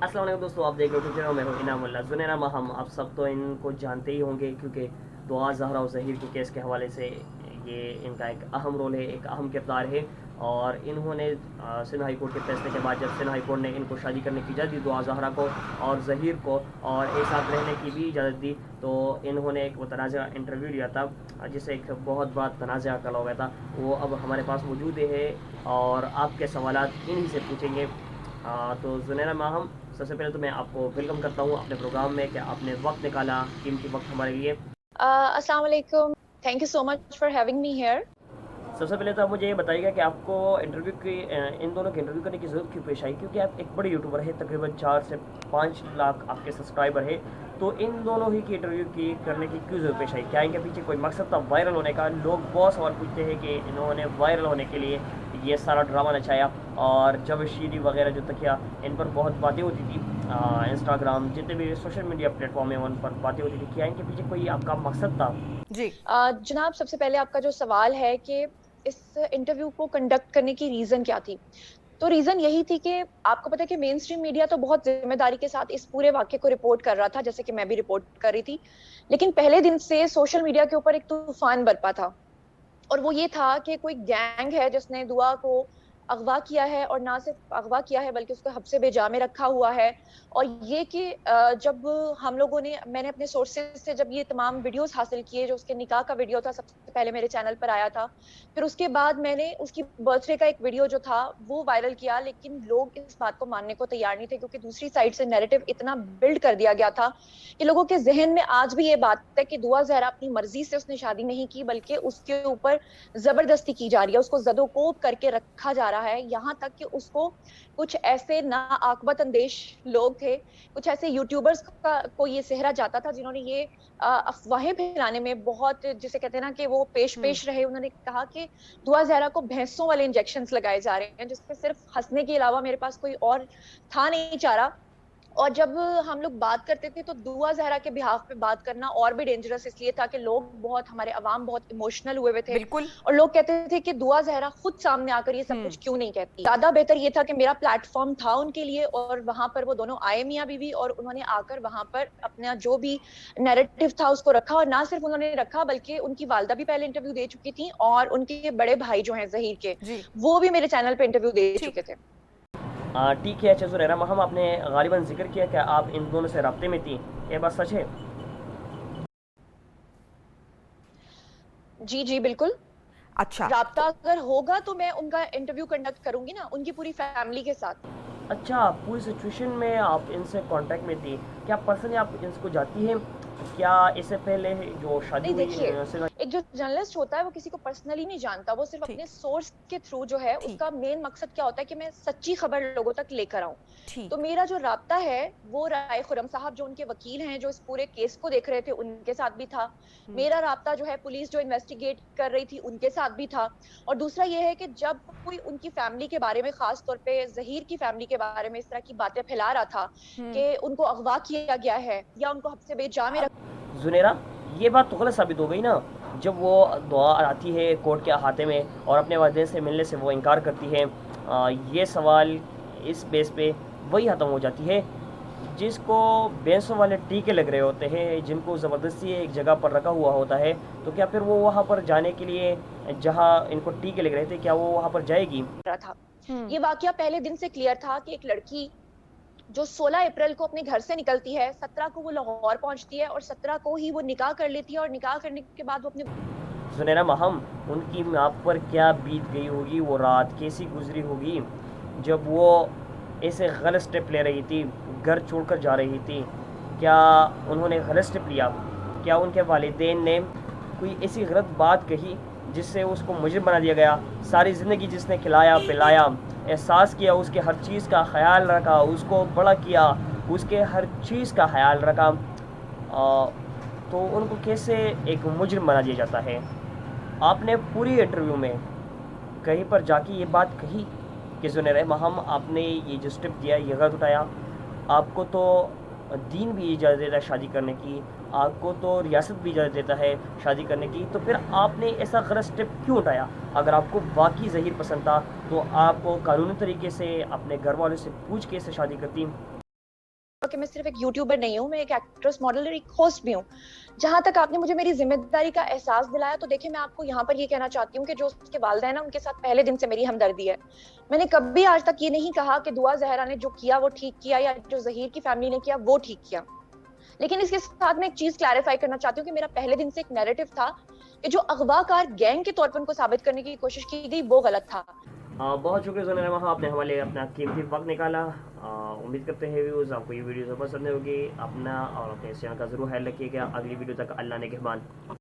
अस्सलाम वालेकुम दोस्तों, आप देख रहे हो चैनल। मैं हूं इनामुल्लाह। ज़ुनैरा माहम, आप सब तो इनको जानते ही होंगे क्योंकि दुआ ज़हरा और ज़हीर के केस के हवाले से ये इनका एक अहम रोल है, एक अहम किरदार है। और इन्होंने सिंध हाई कोर्ट के फैसले के बाद जब सिंध हाई कोर्ट ने इनको शादी करने की इजाज़त दी दुआ ज़हरा को और ज़हीर को, और एक साथ रहने की भी इजाज़त दी, तो इन्होंने एक मुतनाज़ा इंटरव्यू लिया था जिससे एक बहुत बड़ा तनाज़ा खड़ा हो गया था। वो अब हमारे पास मौजूद है और आपके सवालात इन्हीं से पूछेंगे। तो ज़ुनैरा माहम, सबसे पहले तो मैं आपको वेलकम करता हूँ अपने प्रोग्राम में कि आपने वक्त निकाला, कीमती वक्त हमारे लिए। अस्सलाम वालेकुम। Thank you so much for having me here. सबसे पहले तो आप मुझे ये बताइएगा कि आपको इंटरव्यू की इन दोनों के इंटरव्यू करने की ज़रूरत क्यों पेश आई, क्योंकि आप एक बड़े यूट्यूबर है, तकरीबन 4 से 5 लाख आपके सब्सक्राइबर है। तो इन दोनों ही की इंटरव्यू की करने की क्यों ज़रूरत पेश आई? क्या इनके पीछे कोई मकसद था वायरल होने का? लोग बहुत सवाल पूछते हैं कि इन्होंने वायरल होने के लिए ये सारा ड्रामा नचाया, और जब शीरी वगैरह जो तकिया इन पर बहुत बातें होती थी, इंस्टाग्राम जितने भी सोशल मीडिया प्लेटफॉर्म है उन पर बातें होती थी, क्या इनके पीछे कोई आपका मकसद था? जी। जनाब, सबसे पहले आपका जो सवाल है कि इस इंटरव्यू को कंडक्ट करने की रीजन क्या थी, तो रीजन यही थी कि आपको पता है कि मेन स्ट्रीम मीडिया तो बहुत जिम्मेदारी के साथ इस पूरे वाक्य को रिपोर्ट कर रहा था, जैसे कि मैं भी रिपोर्ट कर रही थी। लेकिन पहले दिन से सोशल मीडिया के ऊपर एक तूफान बरपा था, और वो ये था कि कोई गैंग है जिसने दुआ को अगवा किया है, और ना सिर्फ अगवा किया है बल्कि उसको हब्से बेजा में रखा हुआ है। और ये कि जब हम लोगों ने मैंने अपने सोर्सेज से जब ये तमाम वीडियोस हासिल किए, जो उसके निकाह का वीडियो था सबसे पहले मेरे चैनल पर आया था, फिर उसके बाद मैंने उसकी बर्थडे का एक वीडियो जो था वो वायरल किया, लेकिन लोग इस बात को मानने को तैयार नहीं थे, क्योंकि दूसरी साइड से नैरेटिव इतना बिल्ड कर दिया गया था कि लोगों के जहन में आज भी ये बात है कि दुआ जहरा अपनी मर्जी से उसने शादी नहीं की, बल्कि उसके ऊपर जबरदस्ती की जा रही है, उसको जदोकोब करके रखा जा रहा है। यहाँ तक कि उसको कुछ ऐसे ना आकबत अंदेश लोग थे, कुछ ऐसे यूट्यूबर्स का को ये सेहरा जाता था जिन्होंने ये अफवाहें फैलाने में बहुत, जिसे कहते हैं ना कि वो पेश हम्म। पेश रहे। उन्होंने कहा कि दुआ जहरा को भैंसों वाले इंजेक्शन लगाए जा रहे हैं, जिससे सिर्फ हंसने के अलावा मेरे पास कोई और था नहीं चारा। और जब हम लोग बात करते थे तो दुआ जहरा के बिहाफ पे बात करना और भी डेंजरस इसलिए था कि लोग बहुत, हमारे अवाम बहुत इमोशनल हुए हुए थे, बिल्कुल। और लोग कहते थे कि दुआ जहरा खुद सामने आकर ये सब हम्म। कुछ क्यों नहीं कहती। ज्यादा बेहतर ये था कि मेरा प्लेटफॉर्म था उनके लिए, और वहां पर वो दोनों आए मियां बीवी, और उन्होंने आकर वहां पर अपना जो भी नैरेटिव था उसको रखा। और ना सिर्फ उन्होंने रखा बल्कि उनकी वालदा भी पहले इंटरव्यू दे चुकी थी, और उनके बड़े भाई जो हैं जहीर के, जी। वो भी मेरे चैनल पे इंटरव्यू दे ठीक। चुके थे। ठीक है। अच्छा ज़ुनैरा माहम, आपने गालिबन जिक्र किया कि आप इन दोनों से रब्ते में थी, ये बात सच है? जी जी बिल्कुल। अच्छा। राब्ता तो अगर होगा तो मैं उनका इंटरव्यू कंडक्ट करूंगी ना, उनकी पूरी फैमिली के साथ। अच्छा, पूरी सिचुएशन में आप इनसे कांटेक्ट में थी? क्या पर्सनली आप इनको जाती हैं? क्या इससे पहले जो शादी नहीं, हुई देखिए, एक जो जर्नलिस्ट होता है वो किसी को पर्सनली नहीं जानता, वो सिर्फ ठीक। अपने सोर्स के थ्रू जो है, ठीक। उसका मेन मकसद क्या होता है कि मैं सच्ची खबर लोगों तक लेकर आऊं। तो ठीक। मेरा जो राब्ता है वो राय खुरम साहब जो उनके वकील हैं, जो इस पूरे केस को देख रहे थे, उनके साथ भी था। हम्म। मेरा राब्ता जो है पुलिस जो इन्वेस्टिगेट कर रही थी उनके साथ भी था। और दूसरा ये है कि जब कोई उनकी फैमिली के बारे में, खास तौर पे जहीर की फैमिली के बारे में इस तरह की बातें फैला रहा था हम्म। कि उनको अगवा किया गया है या उनको हब्से बेजा में अब जुनेरा, ये बात तो गलत साबित हो गई ना। जब वो दुआ आती है कोर्ट के अहाते में और अपने वालिदैन से मिलने से वो इनकार करती है, ये सवाल इस बेस पे वही ख़त्म हो जाती है जिसको भैंसों वाले टीके लग रहे होते हैं, जिनको ज़बरदस्ती एक जगह पर रखा हुआ होता है। तो क्या फिर वो वहाँ पर जाने के लिए, जहाँ इनको टीके लग रहे थे, क्या वो वहाँ पर जाएगी? रहा था। हम्म। ये वाकया पहले दिन से क्लियर था कि एक लड़की जो 16 अप्रैल को अपने घर से निकलती है, 17 को वो लाहौर पहुंचती है, और 17 को ही वो निकाह कर लेती है, और निकाह करने के बाद वो अपने जुनैरा महम, उनकी माँ पर क्या बीत गई होगी, वो रात कैसी गुजरी होगी जब वो ऐसे गलत स्टेप ले रही थी, घर छोड़कर जा रही थी? क्या उन्होंने गलत स्टेप लिया? क्या उनके वालिदैन ने कोई ऐसी गलत बात कही जिससे उसको मुजरिम बना दिया गया? सारी ज़िंदगी जिसने खिलाया पिलाया, एहसास किया, उसके हर चीज़ का ख्याल रखा, उसको बड़ा किया, उसके हर चीज़ का ख्याल रखा, तो उनको कैसे एक मुजरिम बना दिया जाता है? आपने पूरी इंटरव्यू में कहीं पर जाके ये बात कही कि ज़ुनैरा महम, आपने ये जो स्टेप दिया ये गलत उठाया। आपको तो दीन भी इजाज़त देता है शादी करने की, आपको तो रियासत भी इजाज़त देता है शादी करने की, तो फिर आपने ऐसा गलत स्टेप क्यों उठाया? अगर आपको वाकई ज़हीर पसंद था तो आप कानूनी तरीके से अपने घर वालों से पूछ के इसे शादी करती। کہ میں صرف ایک یوٹیوبر نہیں ہوں, میں ایک ایکٹریس, ماڈل اور ایک ہوسٹ بھی ہوں. جہاں تک آپ نے مجھے میری ذمہ داری کا احساس دلایا, تو دیکھیں میں آپ کو یہاں پر یہ کہنا چاہتی ہوں کہ جو اس کے والدین ہیں ان کے ساتھ پہلے دن سے میری ہمدردی ہے. میں نے کبھی آج تک یہ نہیں کہا کہ دعا زہرا نے جو کیا وہ ٹھیک کیا, یا جو ظہیر کی فیملی نے کیا وہ ٹھیک کیا. لیکن اس کے ساتھ میں ایک چیز کلیریفائی کرنا چاہتی ہوں کہ میرا پہلے دن سے ایک نیریٹو تھا کہ جو اغوا کار گینگ کے طور پر ان کو ثابت کرنے کی کوشش کی گئی وہ غلط تھا. بہت شکریہ زنیرہ وہاں آپ نے ہمارے اپنا قیمتی وقت نکالا. امید کرتے ہیں ویوز آپ کو یہ ویڈیو پسند ہوگی. اپنا اور اپنے چینل کا ضرور خیال رکھیے گا. اگلی ویڈیو تک اللہ نگہبان.